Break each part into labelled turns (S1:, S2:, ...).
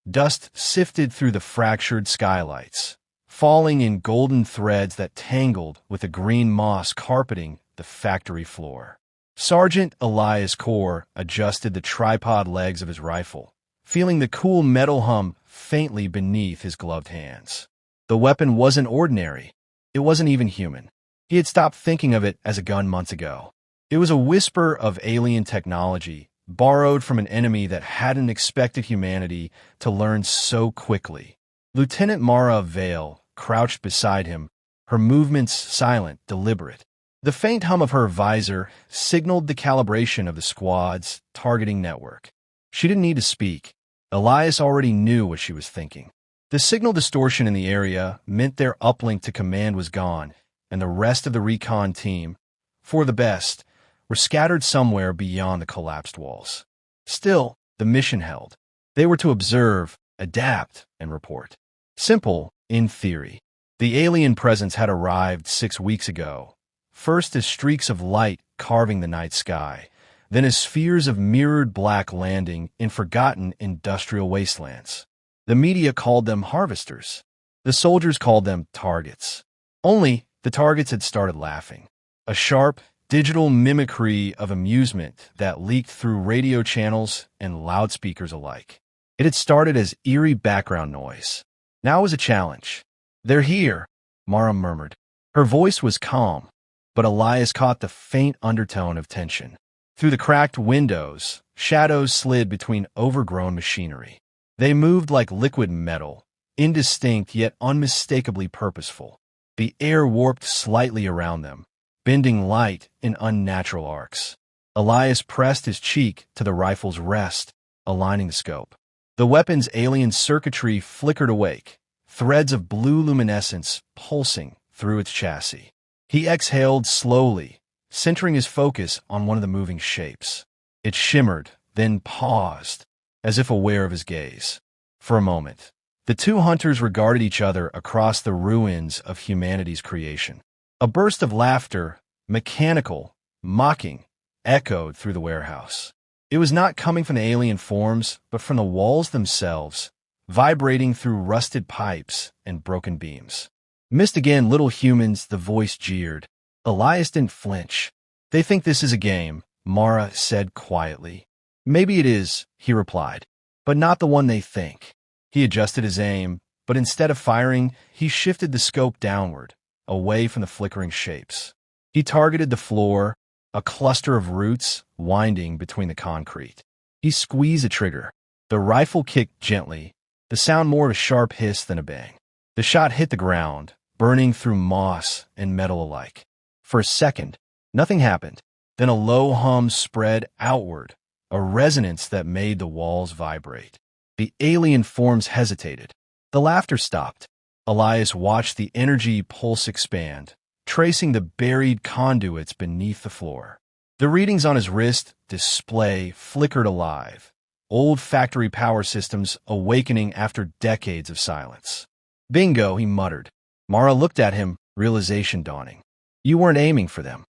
S1: Dust sifted through the fractured skylights, falling in golden threads that tangled with the green moss carpeting the factory floor. Sergeant Elias Korr adjusted the tripod legs of his rifle, feeling the cool metal hum faintly beneath his gloved hands. The weapon wasn't ordinary. It wasn't even human. He had stopped thinking of it as a gun months ago. It was a whisper of alien technology, borrowed from an enemy that hadn't expected humanity to learn so quickly. Lieutenant Mara Vale crouched beside him, her movements silent, deliberate. The faint hum of her visor signaled the calibration of the squad's targeting network. She didn't need to speak. Elias already knew what she was thinking. The signal distortion in the area meant their uplink to command was gone, and the rest of the recon team, for the best, were scattered somewhere beyond the collapsed walls. Still, the mission held. They were to observe, adapt, and report. Simple, in theory. The alien presence had arrived 6 weeks ago, first as streaks of light carving the night sky, then as spheres of mirrored black landing in forgotten industrial wastelands. The media called them harvesters. The soldiers called them targets. Only the targets had started laughing. A sharp, digital mimicry of amusement that leaked through radio channels and loudspeakers alike. It had started as eerie background noise. Now it was a challenge. "They're here," Mara murmured. Her voice was calm, but Elias caught the faint undertone of tension. Through the cracked windows, shadows slid between overgrown machinery. They moved like liquid metal, indistinct yet unmistakably purposeful. The air warped slightly around them, bending light in unnatural arcs. Elias pressed his cheek to the rifle's rest, aligning the scope. The weapon's alien circuitry flickered awake, threads of blue luminescence pulsing through its chassis. He exhaled slowly, centering his focus on one of the moving shapes. It shimmered, then paused, as if aware of his gaze. For a moment, the two hunters regarded each other across the ruins of humanity's creation. A burst of laughter, mechanical, mocking, echoed through the warehouse. It was not coming from the alien forms, but from the walls themselves, vibrating through rusted pipes and broken beams. "Missed again, little humans," the voice jeered. Elias didn't flinch. "They think this is a game," Mara said quietly. "Maybe it is," he replied, "but not the one they think." He adjusted his aim, but instead of firing, he shifted the scope downward, away from the flickering shapes. He targeted the floor, a cluster of roots winding between the concrete. He squeezed the trigger. The rifle kicked gently, the sound more of a sharp hiss than a bang. The shot hit the ground, burning through moss and metal alike. For a second, nothing happened. Then a low hum spread outward, a resonance that made the walls vibrate. The alien forms hesitated. The laughter stopped. Elias watched the energy pulse expand, tracing the buried conduits beneath the floor. The readings on his wrist display flickered alive, old factory power systems awakening after decades of silence. "Bingo," he muttered. Mara looked at him, realization dawning. "You weren't aiming for them."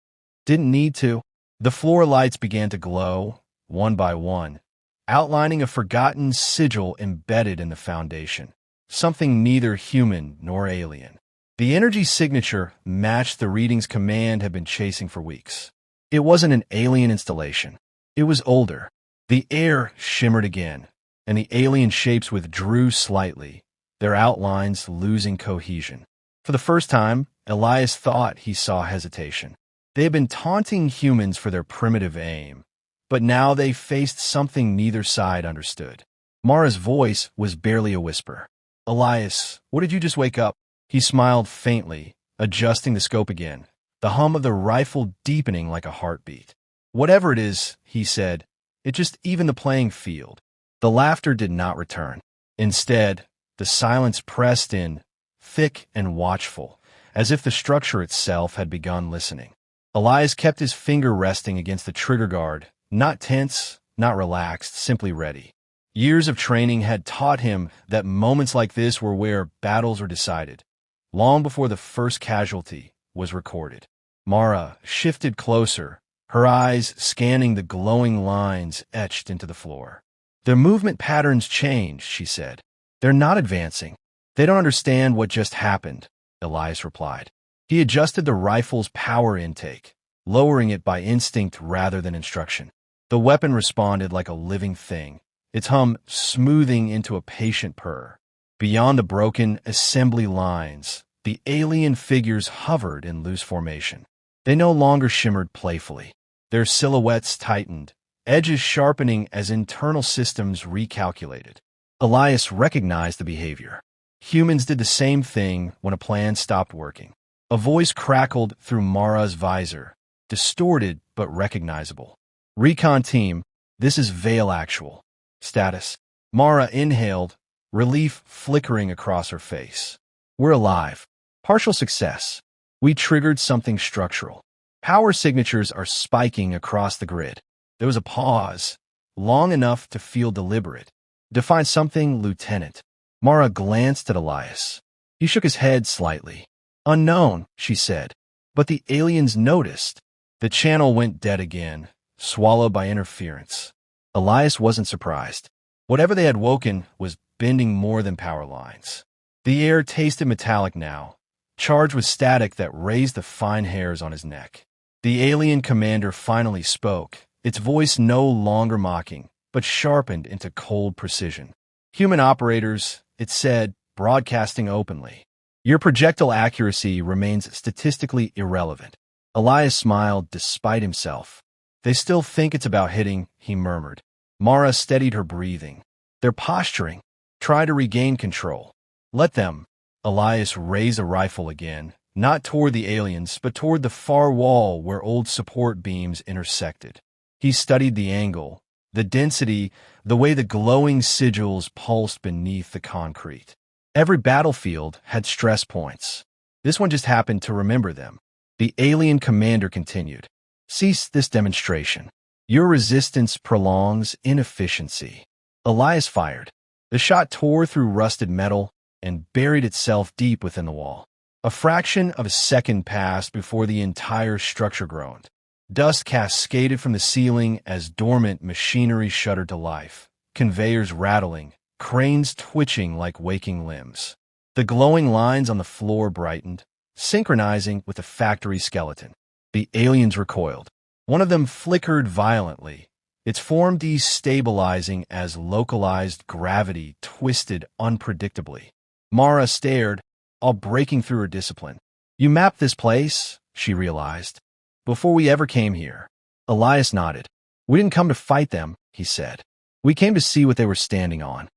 S1: "Didn't need to." The floor lights began to glow, one by one, outlining a forgotten sigil embedded in the foundation, something neither human nor alien. The energy signature matched the readings command had been chasing for weeks. It wasn't an alien installation. It was older. The air shimmered again, and the alien shapes withdrew slightly, their outlines losing cohesion. For the first time, Elias thought he saw hesitation. They had been taunting humans for their primitive aim, but now they faced something neither side understood. Mara's voice was barely a whisper. "Elias, what did you just wake up?" He smiled faintly, adjusting the scope again, the hum of the rifle deepening like a heartbeat. "Whatever it is," he said, "it just evened the playing field." The laughter did not return. Instead, the silence pressed in, thick and watchful, as if the structure itself had begun listening. Elias kept his finger resting against the trigger guard, not tense, not relaxed, simply ready. Years of training had taught him that moments like this were where battles were decided, long before the first casualty was recorded. Mara shifted closer, her eyes scanning the glowing lines etched into the floor. "Their movement patterns change," she said. "They're not advancing. They don't understand what just happened," Elias replied. He adjusted the rifle's power intake, lowering it by instinct rather than instruction. The weapon responded like a living thing, its hum smoothing into a patient purr. Beyond the broken assembly lines, the alien figures hovered in loose formation. They no longer shimmered playfully. Their silhouettes tightened, edges sharpening as internal systems recalculated. Elias recognized the behavior. Humans did the same thing when a plan stopped working. A voice crackled through Mara's visor, distorted but recognizable. "Recon team, this is Vale actual. Status." Mara inhaled, relief flickering across her face. "We're alive. Partial success. We triggered something structural. Power signatures are spiking across the grid." There was a pause, long enough to feel deliberate. "Define something, Lieutenant." Mara glanced at Elias. He shook his head slightly. "Unknown," she said. But the aliens noticed. The channel went dead again, swallowed by interference. Elias wasn't surprised. Whatever they had woken was bending more than power lines. The air tasted metallic now, charged with static that raised the fine hairs on his neck. The alien commander finally spoke, its voice no longer mocking, but sharpened into cold precision. "Human operators," it said, broadcasting openly. "Your projectile accuracy remains statistically irrelevant." Elias smiled despite himself. "They still think it's about hitting," he murmured. Mara steadied her breathing. "They're posturing. Try to regain control." "Let them." Elias raised a rifle again, not toward the aliens, but toward the far wall where old support beams intersected. He studied the angle, the density, the way the glowing sigils pulsed beneath the concrete. Every battlefield had stress points. This one just happened to remember them. The alien commander continued. "Cease this demonstration. Your resistance prolongs inefficiency." Elias fired. The shot tore through rusted metal and buried itself deep within the wall. A fraction of a second passed before the entire structure groaned. Dust cascaded from the ceiling as dormant machinery shuddered to life, conveyors rattling, cranes twitching like waking limbs. The glowing lines on the floor brightened, synchronizing with the factory skeleton. The aliens recoiled. One of them flickered violently, its form destabilizing as localized gravity twisted unpredictably. Mara stared, all breaking through her discipline. "You mapped this place," she realized, "before we ever came here." Elias nodded. "We didn't come to fight them," he said. "We came to see what they were standing on."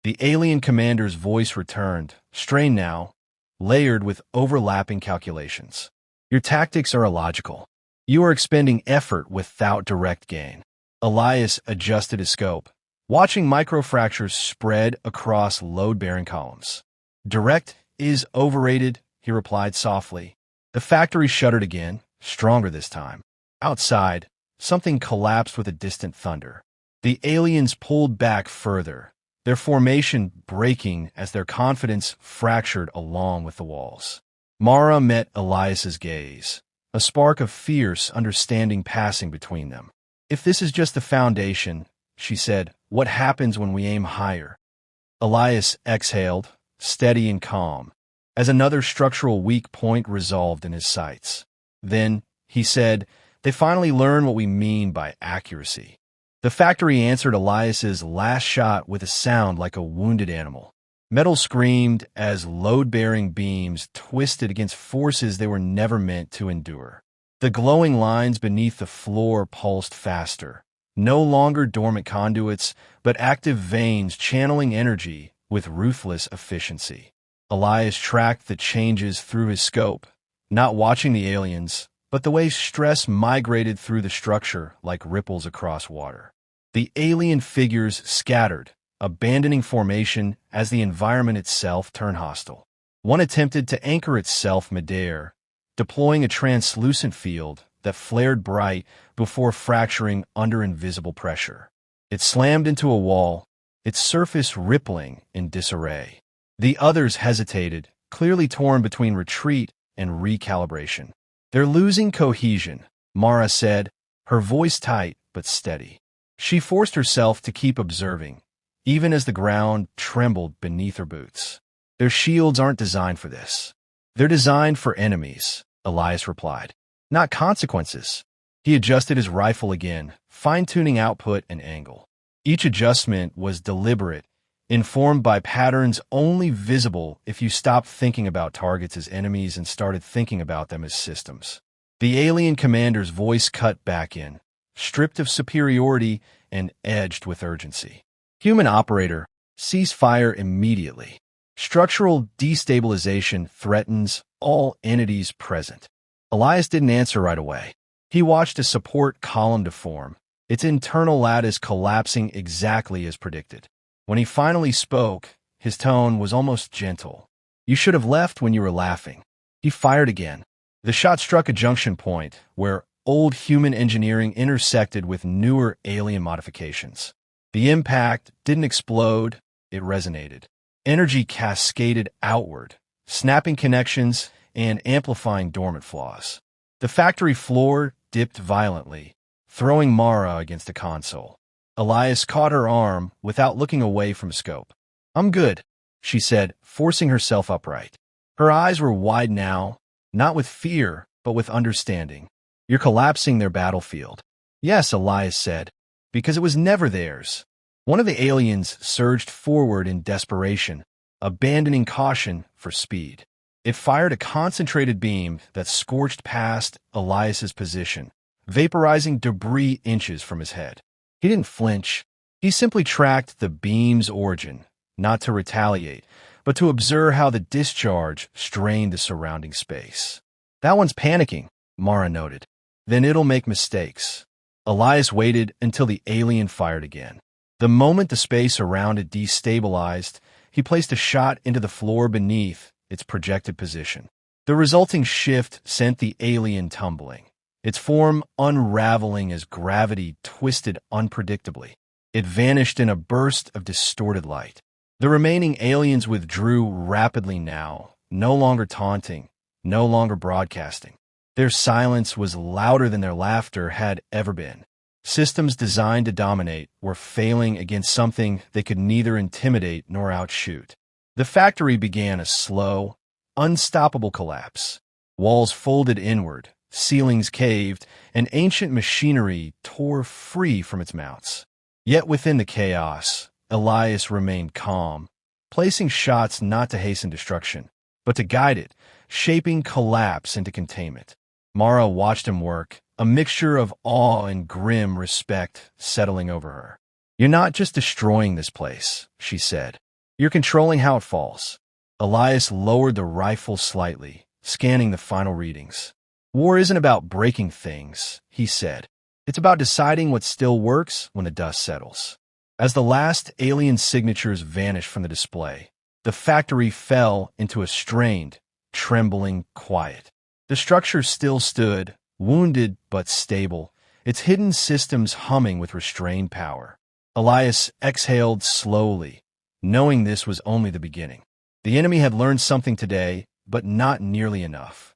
S1: The alien commander's voice returned, strained now, layered with overlapping calculations. "Your tactics are illogical. You are expending effort without direct gain." Elias adjusted his scope, watching microfractures spread across load-bearing columns. "Direct is overrated," he replied softly. The factory shuddered again, stronger this time. Outside, something collapsed with a distant thunder. The aliens pulled back further, their formation breaking as their confidence fractured along with the walls. Mara met Elias's gaze, a spark of fierce understanding passing between them. "If this is just the foundation," she said, "what happens when we aim higher?" Elias exhaled, steady and calm, as another structural weak point resolved in his sights. "Then," he said, "they finally learn what we mean by accuracy." The factory answered Elias's last shot with a sound like a wounded animal. Metal screamed as load-bearing beams twisted against forces they were never meant to endure. The glowing lines beneath the floor pulsed faster, no longer dormant conduits, but active veins channeling energy with ruthless efficiency. Elias tracked the changes through his scope, not watching the aliens, but the way stress migrated through the structure like ripples across water. The alien figures scattered, abandoning formation as the environment itself turned hostile. One attempted to anchor itself midair, deploying a translucent field that flared bright before fracturing under invisible pressure. It slammed into a wall, its surface rippling in disarray. The others hesitated, clearly torn between retreat and recalibration. "They're losing cohesion," Mara said, her voice tight but steady. She forced herself to keep observing, even as the ground trembled beneath her boots. Their shields aren't designed for this. They're designed for enemies, Elias replied. Not consequences. He adjusted his rifle again, fine-tuning output and angle. Each adjustment was deliberate, informed by patterns only visible if you stopped thinking about targets as enemies and started thinking about them as systems. The alien commander's voice cut back in, stripped of superiority and edged with urgency. Human operator, cease fire immediately. Structural destabilization threatens all entities present. Elias didn't answer right away. He watched a support column deform, its internal lattice collapsing exactly as predicted. When he finally spoke, his tone was almost gentle. You should have left when you were laughing. He fired again. The shot struck a junction point where old human engineering intersected with newer alien modifications. The impact didn't explode, it resonated. Energy cascaded outward, snapping connections and amplifying dormant flaws. The factory floor dipped violently, throwing Mara against a console. Elias caught her arm without looking away from scope. I'm good, she said, forcing herself upright. Her eyes were wide now, not with fear, but with understanding. You're collapsing their battlefield. Yes, Elias said, because it was never theirs. One of the aliens surged forward in desperation, abandoning caution for speed. It fired a concentrated beam that scorched past Elias's position, vaporizing debris inches from his head. He didn't flinch. He simply tracked the beam's origin, not to retaliate, but to observe how the discharge strained the surrounding space. That one's panicking, Mara noted. Then it'll make mistakes. Elias waited until the alien fired again. The moment the space around it destabilized, he placed a shot into the floor beneath its projected position. The resulting shift sent the alien tumbling, its form unraveling as gravity twisted unpredictably. It vanished in a burst of distorted light. The remaining aliens withdrew rapidly now, no longer taunting, no longer broadcasting. Their silence was louder than their laughter had ever been. Systems designed to dominate were failing against something they could neither intimidate nor outshoot. The factory began a slow, unstoppable collapse. Walls folded inward, ceilings caved, and ancient machinery tore free from its mounts. Yet within the chaos, Elias remained calm, placing shots not to hasten destruction, but to guide it, shaping collapse into containment. Mara watched him work, a mixture of awe and grim respect settling over her. You're not just destroying this place, she said. You're controlling how it falls. Elias lowered the rifle slightly, scanning the final readings. War isn't about breaking things, he said. It's about deciding what still works when the dust settles. As the last alien signatures vanished from the display, the factory fell into a strained, trembling quiet. The structure still stood, wounded but stable, its hidden systems humming with restrained power. Elias exhaled slowly, knowing this was only the beginning. The enemy had learned something today, but not nearly enough.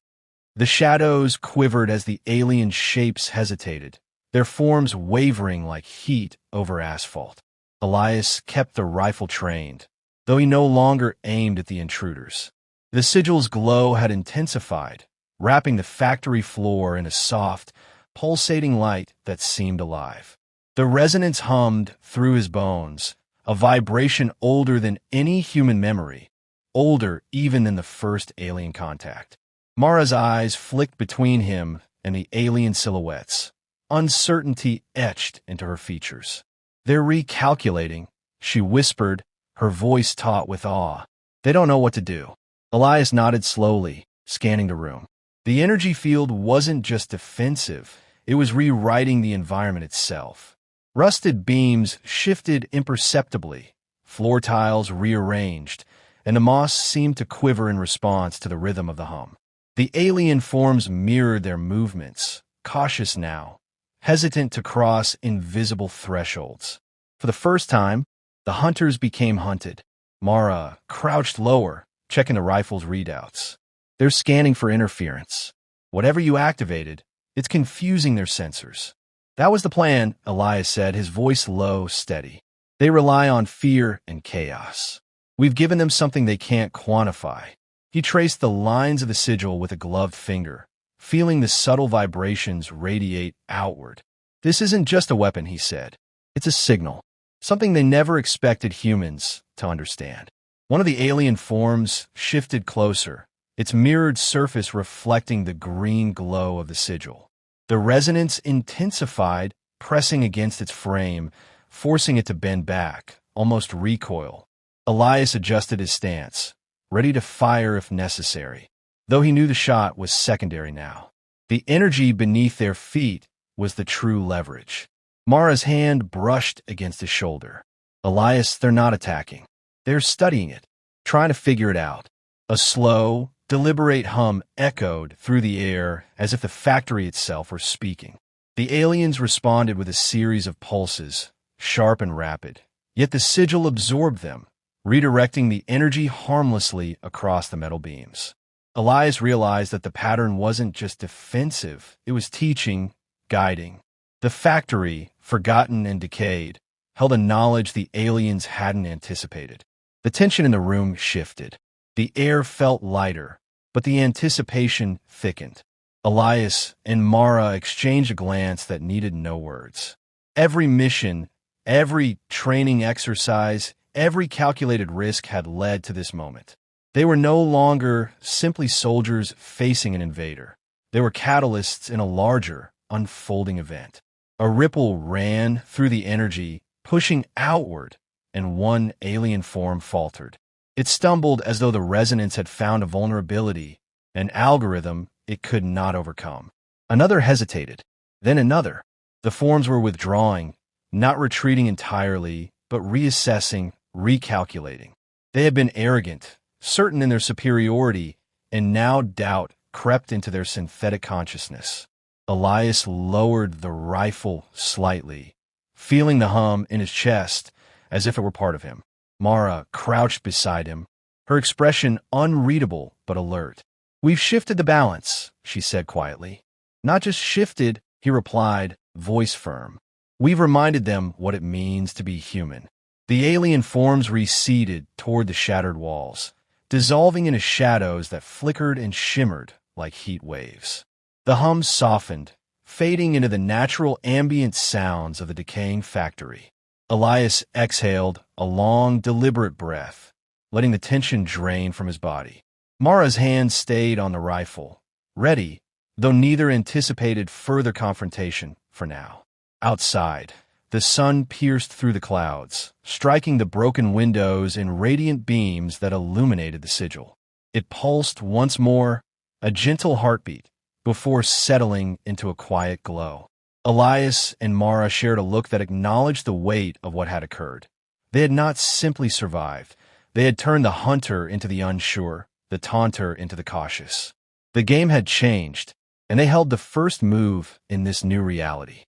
S1: The shadows quivered as the alien shapes hesitated, their forms wavering like heat over asphalt. Elias kept the rifle trained, though he no longer aimed at the intruders. The sigil's glow had intensified, wrapping the factory floor in a soft, pulsating light that seemed alive. The resonance hummed through his bones, a vibration older than any human memory, older even than the first alien contact. Mara's eyes flicked between him and the alien silhouettes, uncertainty etched into her features. They're recalculating, she whispered, her voice taut with awe. They don't know what to do. Elias nodded slowly, scanning the room. The energy field wasn't just defensive, it was rewriting the environment itself. Rusted beams shifted imperceptibly, floor tiles rearranged, and the moss seemed to quiver in response to the rhythm of the hum. The alien forms mirrored their movements, cautious now, hesitant to cross invisible thresholds. For the first time, the hunters became hunted. Mara crouched lower, checking the rifle's readouts. They're scanning for interference. Whatever you activated, it's confusing their sensors. That was the plan, Elias said, his voice low, steady. They rely on fear and chaos. We've given them something they can't quantify. He traced the lines of the sigil with a gloved finger, feeling the subtle vibrations radiate outward. This isn't just a weapon, he said. It's a signal. Something they never expected humans to understand. One of the alien forms shifted closer, its mirrored surface reflecting the green glow of the sigil. The resonance intensified, pressing against its frame, forcing it to bend back, almost recoil. Elias adjusted his stance, ready to fire if necessary, though he knew the shot was secondary now. The energy beneath their feet was the true leverage. Mara's hand brushed against his shoulder. Elias, they're not attacking. They're studying it, trying to figure it out. A slow, deliberate hum echoed through the air as if the factory itself were speaking. The aliens responded with a series of pulses, sharp and rapid, yet the sigil absorbed them, redirecting the energy harmlessly across the metal beams. Elias realized that the pattern wasn't just defensive, it was teaching, guiding. The factory, forgotten and decayed, held a knowledge the aliens hadn't anticipated. The tension in the room shifted. The air felt lighter, but the anticipation thickened. Elias and Mara exchanged a glance that needed no words. Every mission, every training exercise, every calculated risk had led to this moment. They were no longer simply soldiers facing an invader. They were catalysts in a larger, unfolding event. A ripple ran through the energy, pushing outward, and one alien form faltered. It stumbled as though the resonance had found a vulnerability, an algorithm it could not overcome. Another hesitated, then another. The forms were withdrawing, not retreating entirely, but reassessing, recalculating. They had been arrogant, certain in their superiority, and now doubt crept into their synthetic consciousness. Elias lowered the rifle slightly, feeling the hum in his chest as if it were part of him. Mara crouched beside him, her expression unreadable but alert. "We've shifted the balance," she said quietly. "Not just shifted," he replied, voice firm. "We've reminded them what it means to be human." The alien forms receded toward the shattered walls, dissolving into shadows that flickered and shimmered like heat waves. The hum softened, fading into the natural ambient sounds of the decaying factory. Elias exhaled a long, deliberate breath, letting the tension drain from his body. Mara's hand stayed on the rifle, ready, though neither anticipated further confrontation for now. Outside, the sun pierced through the clouds, striking the broken windows in radiant beams that illuminated the sigil. It pulsed once more, a gentle heartbeat, before settling into a quiet glow. Elias and Mara shared a look that acknowledged the weight of what had occurred. They had not simply survived. They had turned the hunter into the unsure, the taunter into the cautious. The game had changed, and they held the first move in this new reality.